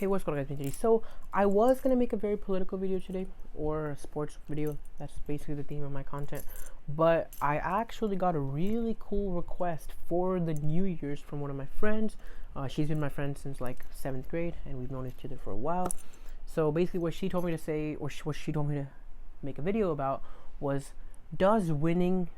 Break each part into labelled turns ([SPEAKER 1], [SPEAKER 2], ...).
[SPEAKER 1] Hey, what's going on, guys? Today, so I was gonna make a very political video today, or a sports video. That's basically the theme of my content. But I actually got a really cool request for the New Year's from one of my friends. She's been my friend since like 7th grade, and we've known each other for a while. So basically, what she told me to say, or what she told me to make a video about, was, does winning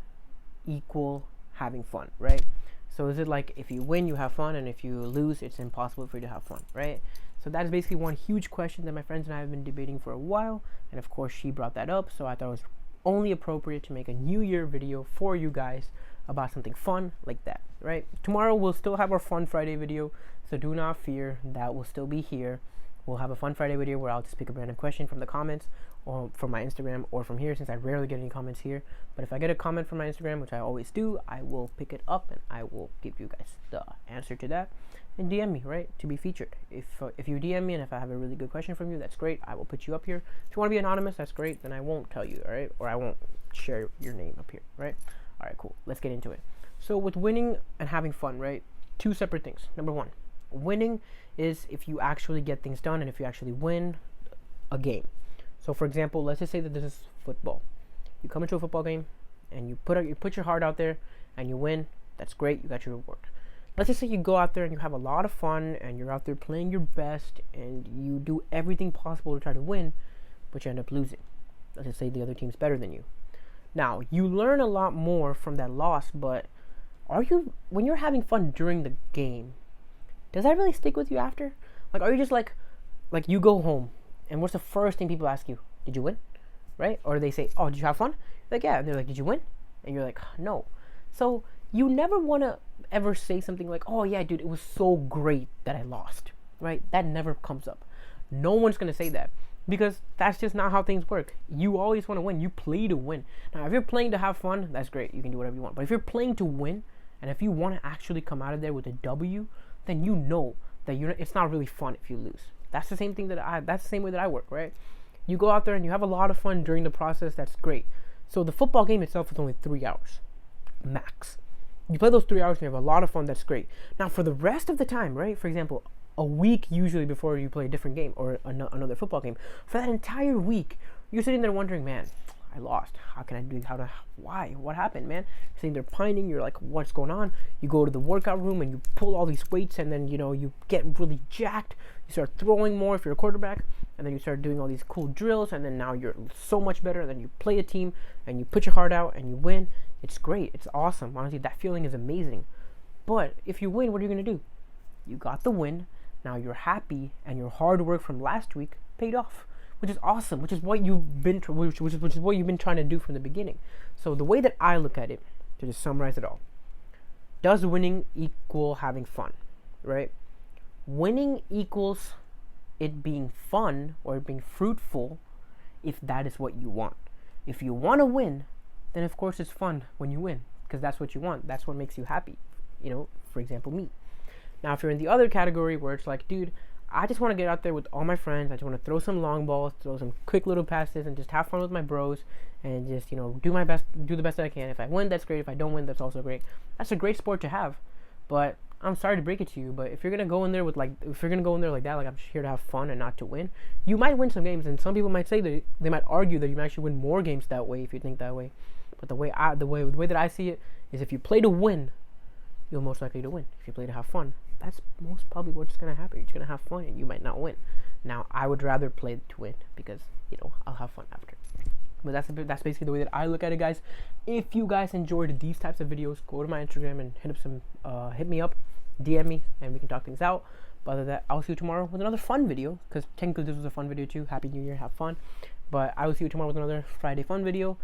[SPEAKER 1] equal having fun, right? So is it like if you win, you have fun, and if you lose, it's impossible for you to have fun, right? So that is basically one huge question that my friends and I have been debating for a while, and of course she brought that up, so I thought it was only appropriate to make a New Year video for you guys about something fun like that, right? Tomorrow we'll still have our Fun Friday video, so do not fear, that will still be here. We'll have a Fun Friday video where I'll just pick a random question from the comments, or from my Instagram, or from here, since I rarely get any comments here. But if I get a comment from my Instagram, which I always do, I will pick it up and I will give you guys the answer to that. And DM me, right, to be featured. If you DM me and if I have a really good question from you, that's great. I will put you up here. If you want to be anonymous, that's great. Then I won't tell you, all right, or I won't share your name up here, right? All right, cool. Let's get into it. So with winning and having fun, right, two separate things. Number one, winning is if you actually get things done and if you actually win a game. So for example, let's just say that this is football. You come into a football game and you put your heart out there and you win. That's great. You got your reward. Let's just say you go out there and you have a lot of fun and you're out there playing your best and you do everything possible to try to win, but you end up losing. Let's just say the other team's better than you. Now, you learn a lot more from that loss, but when you're having fun during the game, does that really stick with you after? Like, are you just like you go home and what's the first thing people ask you? Did you win? Right? Or they say, oh, did you have fun? You're like, yeah. And they're like, did you win? And you're like, no. So you never want to ever say something like, oh yeah, dude, it was so great that I lost, right? That never comes up. No one's going to say that because that's just not how things work. You always want to win. You play to win. Now, if you're playing to have fun, that's great. You can do whatever you want. But if you're playing to win, and if you want to actually come out of there with a W, then you know that it's not really fun if you lose. That's the same thing that's the same way that I work, right? You go out there and you have a lot of fun during the process. That's great. So the football game itself is only 3 hours max. You play those 3 hours and you have a lot of fun. That's great. Now for the rest of the time, right? For example, a week usually before you play a different game or another football game, for that entire week, you're sitting there wondering, man, I lost. How can I do? Why? What happened, man? You're sitting there pining. You're like, what's going on? You go to the workout room and you pull all these weights, and then you get really jacked. You start throwing more if you're a quarterback, and then you start doing all these cool drills, and then now you're so much better. And then you play a team and you put your heart out and you win. It's great. It's awesome. Honestly, that feeling is amazing. But if you win, what are you gonna do? You got the win. Now you're happy, and your hard work from last week paid off, which is awesome. Which is what you've been trying to do from the beginning. So the way that I look at it, to just summarize it all, does winning equal having fun, right? Winning equals it being fun or it being fruitful if that is what you want. If you want to win, then of course it's fun when you win because that's what you want. That's what makes you happy. For example, me. Now, if you're in the other category where it's like, dude, I just want to get out there with all my friends. I just want to throw some long balls, throw some quick little passes, and just have fun with my bros, and just do my best, do the best that I can. If I win, that's great. If I don't win, that's also great. That's a great sport to have. But I'm sorry to break it to you, but if you're gonna go in there like that, like I'm here to have fun and not to win, you might win some games, and some people might say that they might argue that you might actually win more games that way if you think that way. But the way that I see it is, if you play to win, you're most likely to win. If you play to have fun, that's most probably what's going to happen. You're just going to have fun and you might not win. Now, I would rather play to win because, I'll have fun after. But that's basically the way that I look at it, guys. If you guys enjoyed these types of videos, go to my Instagram and hit me up, DM me, and we can talk things out. But other than that, I'll see you tomorrow with another fun video, because technically this was a fun video too. Happy New Year, have fun. But I will see you tomorrow with another Friday fun video.